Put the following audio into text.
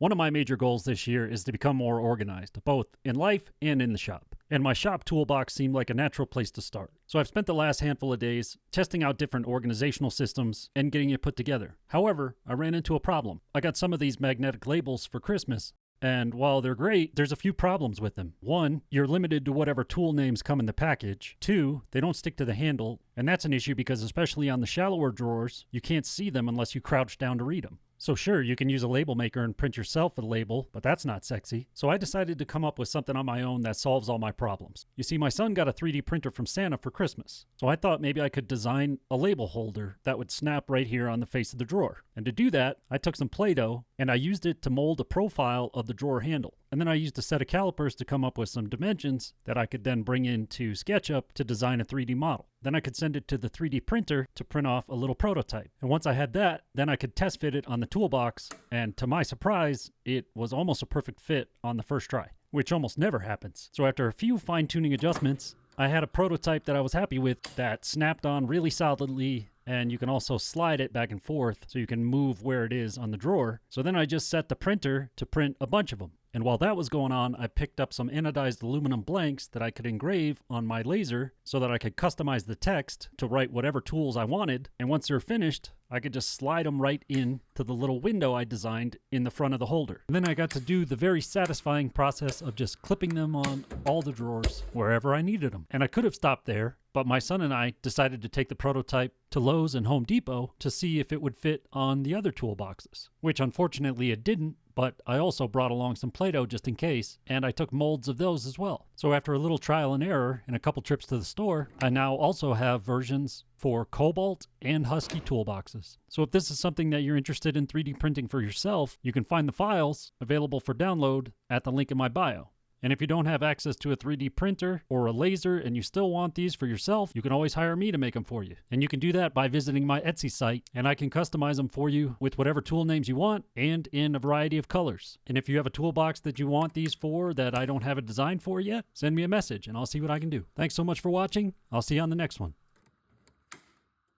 One of my major goals this year is to become more organized, both in life and in the shop. And my shop toolbox seemed like a natural place to start. So I've spent the last handful of days testing out different organizational systems and getting it put together. However, I ran into a problem. I got some of these magnetic labels for Christmas, and while they're great, there's a few problems with them. One, you're limited to whatever tool names come in the package. Two, they don't stick to the handle, and that's an issue because especially on the shallower drawers, you can't see them unless you crouch down to read them. So sure, you can use a label maker and print yourself a label, but that's not sexy. So I decided to come up with something on my own that solves all my problems. You see, my son got a 3D printer from Santa for Christmas. So I thought maybe I could design a label holder that would snap right here on the face of the drawer. And to do that, I took some Play-Doh and I used it to mold a profile of the drawer handle. And then I used a set of calipers to come up with some dimensions that I could then bring into SketchUp to design a 3D model. Then I could send it to the 3D printer to print off a little prototype. And once I had that, then I could test fit it on the toolbox. And to my surprise, it was almost a perfect fit on the first try, which almost never happens. So after a few fine-tuning adjustments, I had a prototype that I was happy with that snapped on really solidly, and you can also slide it back and forth so you can move where it is on the drawer. So then I just set the printer to print a bunch of them. And while that was going on, I picked up some anodized aluminum blanks that I could engrave on my laser so that I could customize the text to write whatever tools I wanted. And once they're finished, I could just slide them right in to the little window I designed in the front of the holder. And then I got to do the very satisfying process of just clipping them on all the drawers wherever I needed them. And I could have stopped there, but my son and I decided to take the prototype to Lowe's and Home Depot to see if it would fit on the other toolboxes, which unfortunately it didn't. But I also brought along some Play-Doh just in case, and I took molds of those as well. So after a little trial and error and a couple trips to the store, I now also have versions for Cobalt and Husky toolboxes. So if this is something that you're interested in 3D printing for yourself, you can find the files available for download at the link in my bio. And if you don't have access to a 3D printer or a laser and you still want these for yourself, you can always hire me to make them for you. And you can do that by visiting my Etsy site, and I can customize them for you with whatever tool names you want and in a variety of colors. And if you have a toolbox that you want these for that I don't have a design for yet, send me a message and I'll see what I can do. Thanks so much for watching. I'll see you on the next one.